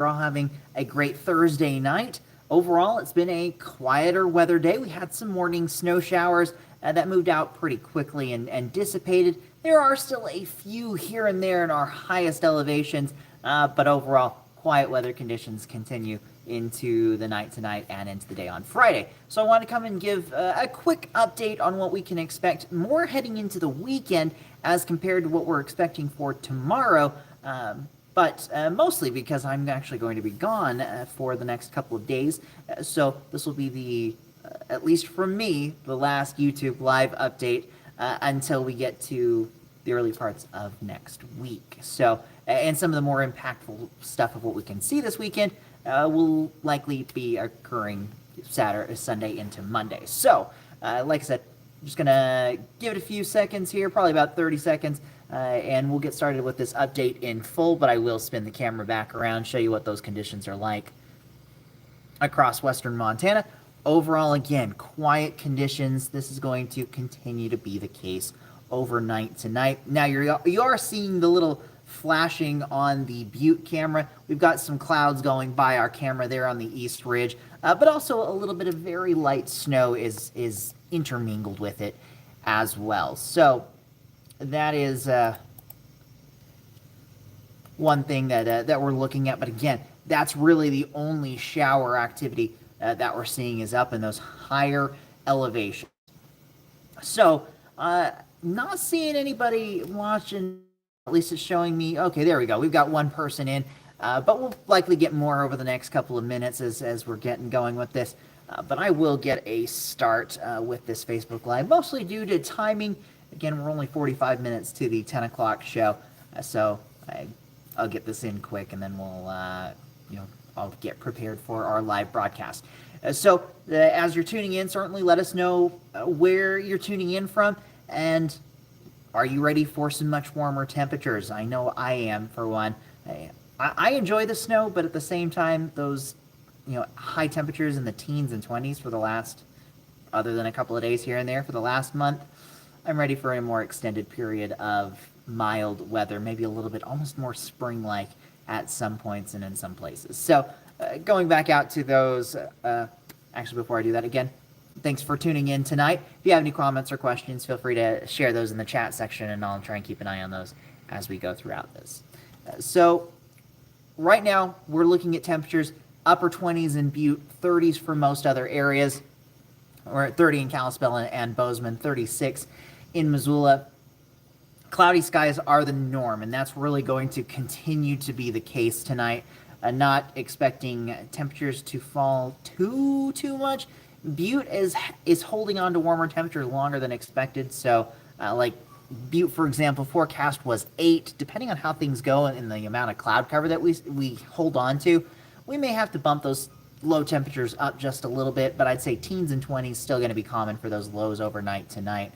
We're all having a great Thursday night. Overall, it's been a quieter weather day. We had some morning snow showers that moved out pretty quickly and dissipated. There are still a few here and there in our highest elevations, but overall, quiet weather conditions continue into the night tonight and into the day on Friday. So I want to come and give a quick update on what we can expect more heading into the weekend as compared to what we're expecting for tomorrow. But mostly because I'm actually going to be gone for the next couple of days. So this will be at least from me, the last YouTube live update until we get to the early parts of next week. So, and some of the more impactful stuff of what we can see this weekend will likely be occurring Saturday, Sunday into Monday. So, like I said, I'm just going to give it a few seconds here, probably about 30 seconds. And we'll get started with this update in full, but I will spin the camera back around, show you what those conditions are like across western Montana. Overall, again, quiet conditions. This is going to continue to be the case overnight tonight. Now, you are seeing the little flashing on the Butte camera. We've got some clouds going by our camera there on the East Ridge, but also a little bit of very light snow is intermingled with it as well. So that is one thing that we're looking at. But again, that's really the only shower activity that we're seeing is up in those higher elevations. So not seeing anybody watching, at least it's showing me, okay, there we go. We've got one person in, but we'll likely get more over the next couple of minutes as we're getting going with this. But I will get a start with this Facebook Live, mostly due to timing. Again, we're only 45 minutes to the 10 o'clock show, so I'll get this in quick, and then we'll, I'll get prepared for our live broadcast. So as you're tuning in, certainly let us know where you're tuning in from, and are you ready for some much warmer temperatures? I know I am, for one. I enjoy the snow, but at the same time, those high temperatures in the teens and 20s for the last, other than a couple of days here and there, for the last month, I'm ready for a more extended period of mild weather, maybe a little bit almost more spring-like at some points and in some places. So going back out to those, actually before I do that again, thanks for tuning in tonight. If you have any comments or questions, feel free to share those in the chat section, and I'll try and keep an eye on those as we go throughout this. So right now we're looking at temperatures upper 20s in Butte, 30s for most other areas. We're at 30 in Kalispell and Bozeman, 36 in Missoula. Cloudy skies are the norm, and that's really going to continue to be the case tonight. Not expecting temperatures to fall too much. Butte is holding on to warmer temperatures longer than expected. So, like Butte, for example, forecast was 8. Depending on how things go and the amount of cloud cover that we hold on to, we may have to bump those low temperatures up just a little bit, but I'd say teens and 20s still going to be common for those lows overnight tonight,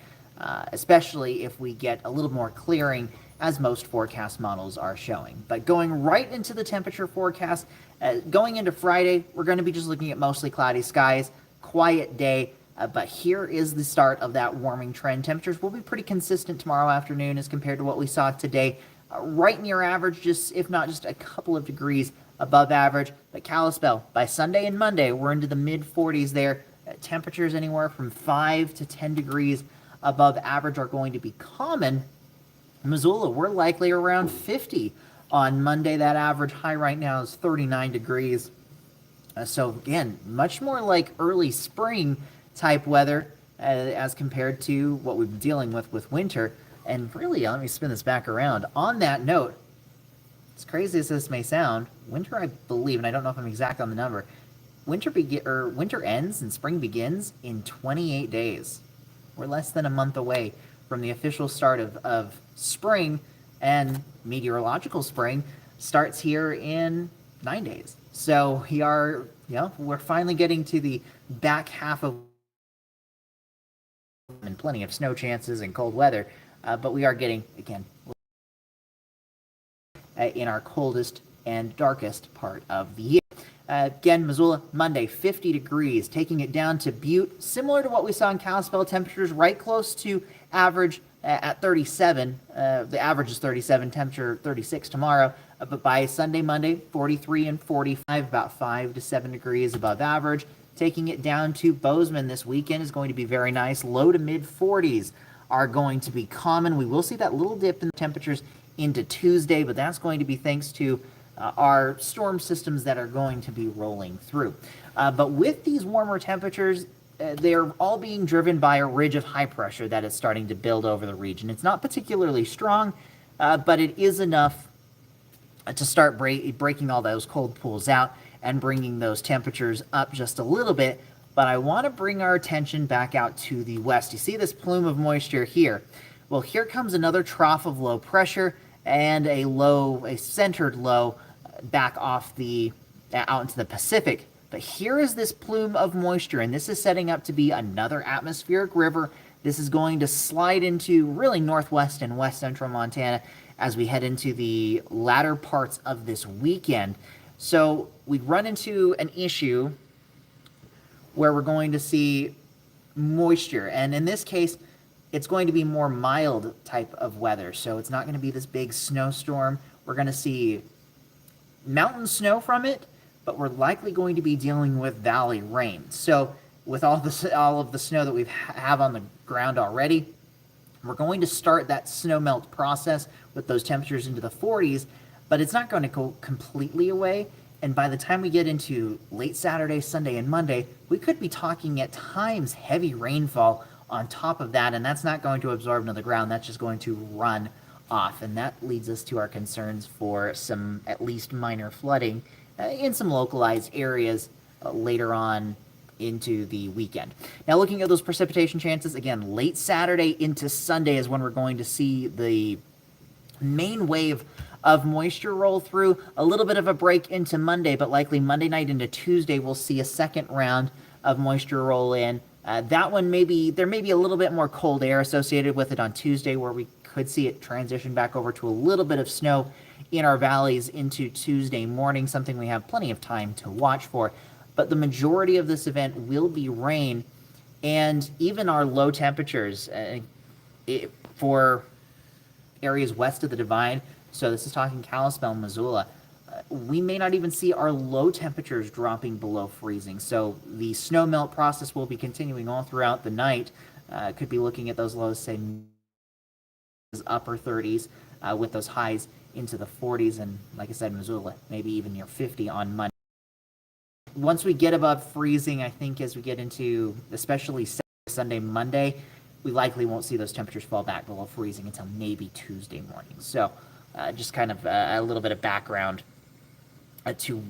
especially if we get a little more clearing, as most forecast models are showing. But going right into the temperature forecast, going into Friday, we're going to be just looking at mostly cloudy skies, quiet day, but here is the start of that warming trend. Temperatures will be pretty consistent tomorrow afternoon as compared to what we saw today, right near average, just if not just a couple of degrees above average. But Kalispell, by Sunday and Monday, we're into the mid-40s there. Temperatures anywhere from 5 to 10 degrees above average are going to be common. Missoula, we're likely around 50 on Monday. That average high right now is 39 degrees. So again, much more like early spring type weather as compared to what we've been dealing with winter. And really, let me spin this back around. On that note, as crazy as this may sound, winter, I believe, and I don't know if I'm exact on the number, winter ends and spring begins in 28 days. We're less than a month away from the official start of spring, and meteorological spring starts here in 9 days. So we're finally getting to the back half of, and plenty of snow chances and cold weather, but we are getting, again, in our coldest and darkest part of the year. Again, Missoula, Monday, 50 degrees, taking it down to Butte, similar to what we saw in Kalispell, temperatures right close to average at 37. The average is 37, temperature 36 tomorrow, But by Sunday, Monday, 43 and 45, about 5 to 7 degrees above average. Taking it down to Bozeman this weekend is going to be very nice. Low to mid 40s are going to be common. We will see that little dip in temperatures into Tuesday, but that's going to be thanks to our storm systems that are going to be rolling through. But with these warmer temperatures, they're all being driven by a ridge of high pressure that is starting to build over the region. It's not particularly strong, but it is enough to start breaking all those cold pools out and bringing those temperatures up just a little bit. But I want to bring our attention back out to the west. You see this plume of moisture here? Well, here comes another trough of low pressure and a centered low back off out into the Pacific. But here is this plume of moisture, and this is setting up to be another atmospheric river. This is going to slide into really northwest and west central Montana as we head into the latter parts of this weekend. So we run into an issue where we're going to see moisture, and in this case, it's going to be more mild type of weather. So it's not going to be this big snowstorm. We're going to see mountain snow from it, but we're likely going to be dealing with valley rain. So with all of the snow that we have on the ground already, we're going to start that snow melt process with those temperatures into the 40s, but it's not going to go completely away. And by the time we get into late Saturday, Sunday, and Monday, we could be talking at times heavy rainfall on top of that, and that's not going to absorb into the ground. That's just going to run off, and that leads us to our concerns for some at least minor flooding in some localized areas later on into the weekend. Now, looking at those precipitation chances, again, late Saturday into Sunday is when we're going to see the main wave of moisture roll through. A little bit of a break into Monday, but likely Monday night into Tuesday, we'll see a second round of moisture roll in. That one there may be a little bit more cold air associated with it on Tuesday, where we could see it transition back over to a little bit of snow in our valleys into Tuesday morning, something we have plenty of time to watch for. But the majority of this event will be rain, and even our low temperatures for areas west of the Divide, so this is talking Kalispell, Missoula, we may not even see our low temperatures dropping below freezing. So the snow melt process will be continuing all throughout the night. Could be looking at those lows, say, upper 30s with those highs into the 40s, and like I said, Missoula, maybe even near 50 on Monday. Once we get above freezing, I think as we get into especially Saturday, Sunday, Monday, we likely won't see those temperatures fall back below freezing until maybe Tuesday morning. So just kind of a little bit of background to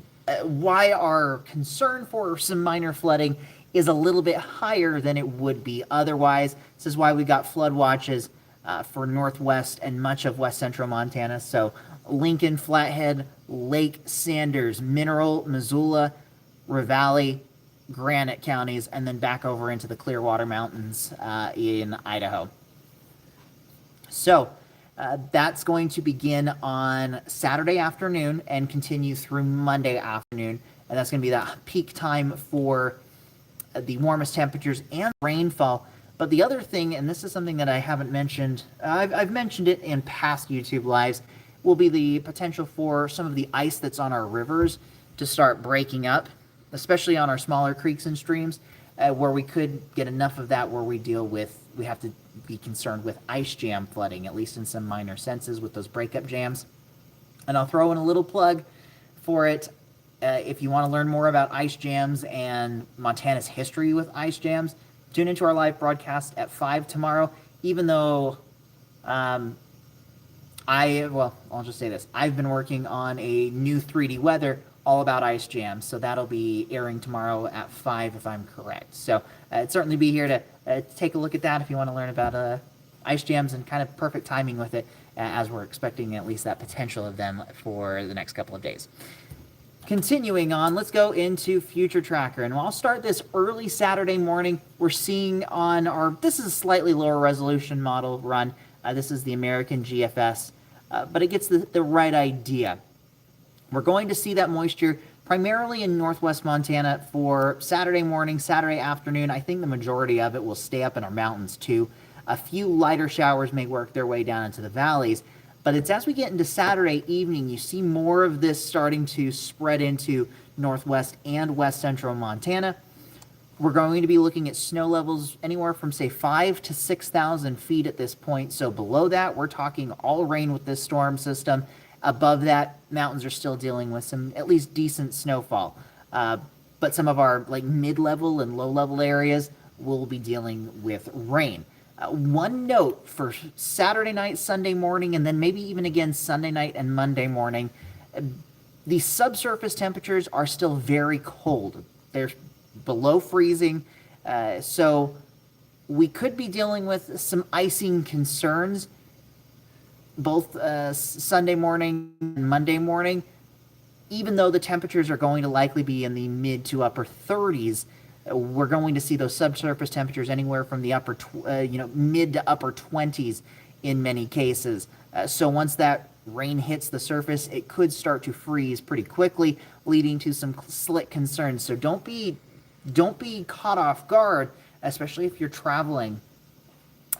why our concern for some minor flooding is a little bit higher than it would be otherwise. This is why we got flood watches for northwest and much of west central Montana. So Lincoln, Flathead, Lake, Sanders, Mineral, Missoula, Ravalli, Granite counties, and then back over into the Clearwater Mountains in Idaho. So that's going to begin on Saturday afternoon and continue through Monday afternoon, and that's going to be that peak time for the warmest temperatures and rainfall. But the other thing, and this is something that I haven't mentioned, I've mentioned it in past YouTube lives, will be the potential for some of the ice that's on our rivers to start breaking up, especially on our smaller creeks and streams, where we could get enough of that where we have to be concerned with ice jam flooding, at least in some minor senses with those breakup jams. And I'll throw in a little plug for it. If you want to learn more about ice jams and Montana's history with ice jams, tune into our live broadcast at 5 tomorrow, even though I'll just say this. I've been working on a new 3D weather all about ice jams, so that'll be airing tomorrow at 5 if I'm correct. So I'd certainly be here to take a look at that if you want to learn about ice jams, and kind of perfect timing with it as we're expecting at least that potential of them for the next couple of days. Continuing on, let's go into Future Tracker, and I'll start this early Saturday morning. We're seeing on this is a slightly lower resolution model run. This is the American GFS, but it gets the right idea. We're going to see that moisture primarily in northwest Montana for Saturday morning, Saturday afternoon. I think the majority of it will stay up in our mountains too. A few lighter showers may work their way down into the valleys, But it's as we get into Saturday evening, you see more of this starting to spread into northwest and west central Montana. We're going to be looking at snow levels anywhere from, say, 5 to 6,000 feet at this point. So below that, we're talking all rain with this storm system. Above that, mountains are still dealing with some at least decent snowfall. But some of our like mid-level and low-level areas will be dealing with rain. One note for Saturday night, Sunday morning, and then maybe even again Sunday night and Monday morning, the subsurface temperatures are still very cold. They're below freezing, so we could be dealing with some icing concerns both Sunday morning and Monday morning. Even though the temperatures are going to likely be in the mid to upper 30s, we're going to see those subsurface temperatures anywhere from the mid to upper 20s in many cases. So once that rain hits the surface, it could start to freeze pretty quickly, leading to some slick concerns. So don't be caught off guard, especially if you're traveling,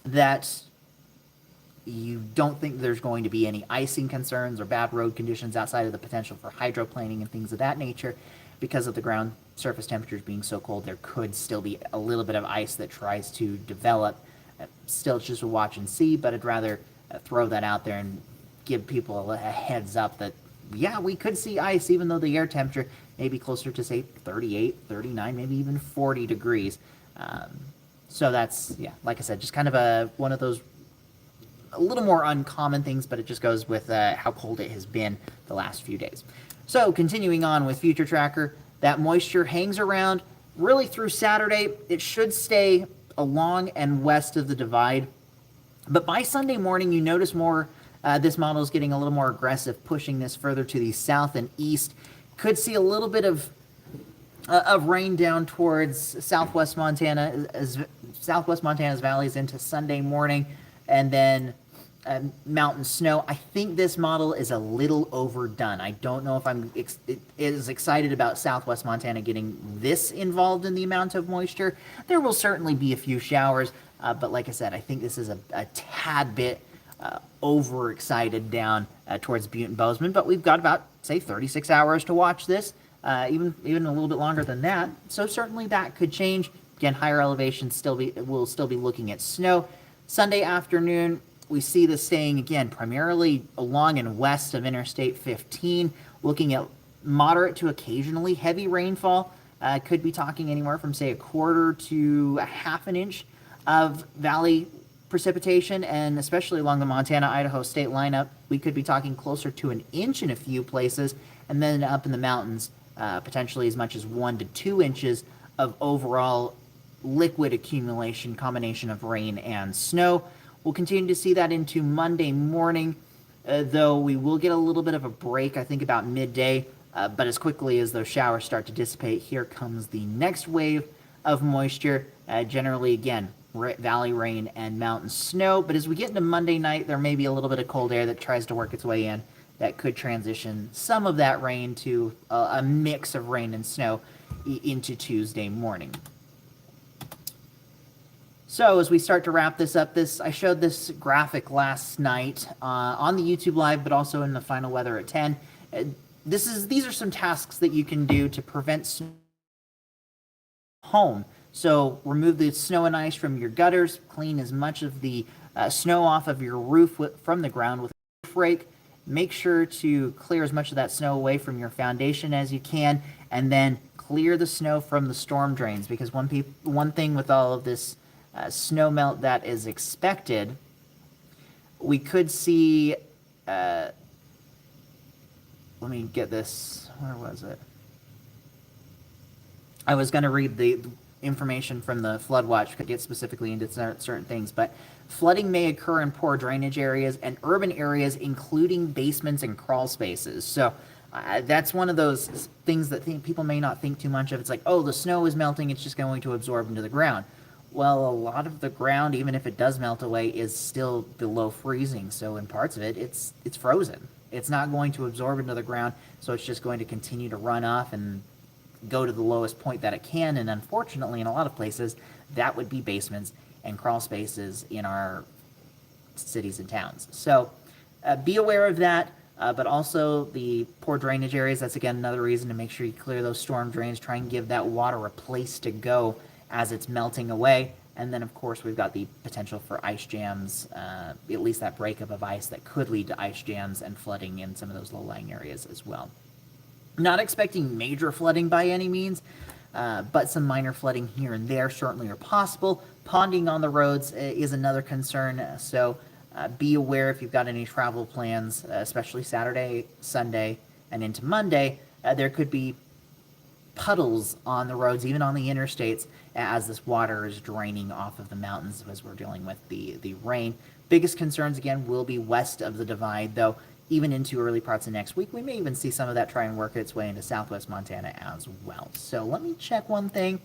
that you don't think there's going to be any icing concerns or bad road conditions outside of the potential for hydroplaning and things of that nature. Because of the ground surface temperatures being so cold, there could still be a little bit of ice that tries to develop. Still just a watch and see, but I'd rather throw that out there and give people a heads up that, yeah, we could see ice even though the air temperature may be closer to, say, 38, 39, maybe even 40 degrees. So that's, yeah, like I said, just kind of one of those a little more uncommon things, but it just goes with how cold it has been the last few days. So continuing on with Future Tracker, that moisture hangs around really through Saturday. It should stay along and west of the divide. But by Sunday morning, you notice more, this model is getting a little more aggressive, pushing this further to the south and east. Could see a little bit of rain down towards southwest Montana's valleys into Sunday morning, and then mountain snow. I think this model is a little overdone. I don't know if I'm as excited about southwest Montana getting this involved in the amount of moisture. There will certainly be a few showers, but like I said, I think this is a tad bit overexcited down towards Butte and Bozeman. But we've got about, say, 36 hours to watch this, even a little bit longer than that. So certainly that could change. Again, higher elevations will still be looking at snow. Sunday afternoon, we see this staying, again, primarily along and west of Interstate 15, looking at moderate to occasionally heavy rainfall. Could be talking anywhere from, say, a quarter to a half an inch of valley precipitation, and especially along the Montana-Idaho state lineup, we could be talking closer to an inch in a few places, and then up in the mountains, potentially as much as 1 to 2 inches of overall liquid accumulation, combination of rain and snow. We'll continue to see that into Monday morning, though we will get a little bit of a break, I think, about midday. But as quickly as those showers start to dissipate, here comes the next wave of moisture. Generally, again, valley rain and mountain snow. But as we get into Monday night, there may be a little bit of cold air that tries to work its way in that could transition some of that rain to a mix of rain and snow into Tuesday morning. So as we start to wrap this up, I showed this graphic last night on the YouTube Live, but also in the Final Weather at 10. These are some tasks that you can do to prevent snow home. So remove the snow and ice from your gutters, clean as much of the snow off of your roof from the ground with a roof rake. Make sure to clear as much of that snow away from your foundation as you can, and then clear the snow from the storm drains, because one thing with all of this snow melt that is expected, we could see, let me get this, where was it? I was going to read the information from the flood watch, could get specifically into certain things, but flooding may occur in poor drainage areas and urban areas, including basements and crawl spaces. So that's one of those things that people may not think too much of. It's like, oh, the snow is melting, it's just going to absorb into the ground. Well, a lot of the ground, even if it does melt away, is still below freezing. So in parts of it, it's frozen. It's not going to absorb into the ground, so it's just going to continue to run off and go to the lowest point that it can. And unfortunately, in a lot of places, that would be basements and crawl spaces in our cities and towns. So be aware of that. But also the poor drainage areas. That's again another reason to make sure you clear those storm drains. Try and give that water a place to go as it's melting away. And then, of course, we've got the potential for ice jams, at least that breakup of ice that could lead to ice jams and flooding in some of those low-lying areas as well. Not expecting major flooding by any means, but some minor flooding here and there certainly are possible. Ponding on the roads is another concern, so be aware if you've got any travel plans, especially Saturday, Sunday, and into Monday. There could be puddles on the roads, even on the interstates, as this water is draining off of the mountains as we're dealing with the rain. Biggest concerns, again, will be west of the divide, though even into early parts of next week. We may even see some of that try and work its way into southwest Montana as well. So let me check one thing.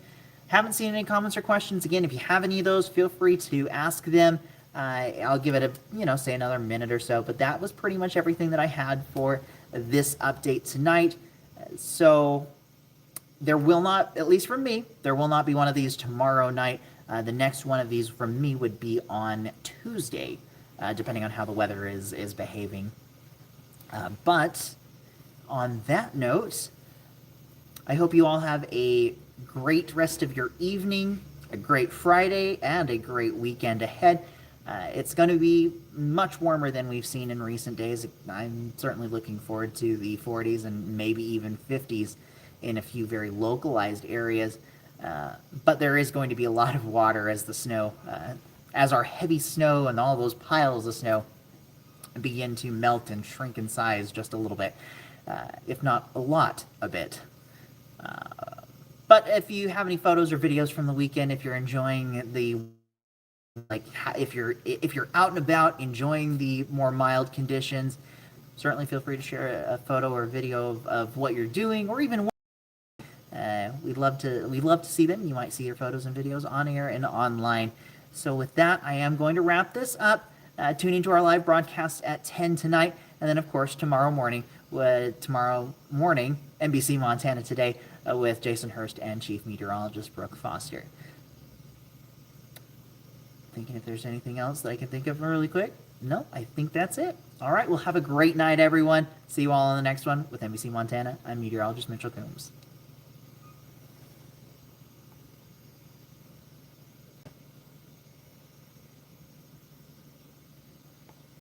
Haven't seen any comments or questions. Again, if you have any of those, feel free to ask them. I'll give it say another minute or so, but that was pretty much everything that I had for this update tonight. So there will not, at least from me, there will not be one of these tomorrow night. The next one of these from me would be on Tuesday, depending on how the weather is behaving. But on that note, I hope you all have a great rest of your evening, a great Friday, and a great weekend ahead. It's going to be much warmer than we've seen in recent days. I'm certainly looking forward to the 40s and maybe even 50s in a few very localized areas. But there is going to be a lot of water as the snow, as our heavy snow and all those piles of snow begin to melt and shrink in size just a little bit, if not a bit. But if you have any photos or videos from the weekend, if you're enjoying if you're out and about enjoying the more mild conditions, certainly feel free to share a photo or video of what you're doing, or even we'd love to see them. You might see your photos and videos on air and online. So with that, I am going to wrap this up. Tune into our live broadcast at 10 tonight, and then of course tomorrow morning, NBC Montana Today with Jason Hurst and Chief Meteorologist Brooke Foster. Thinking if there's anything else that I can think of really quick. No, I think that's it. All right, well, have a great night, everyone. See you all on the next one with NBC Montana. I'm meteorologist Mitchell Coombs.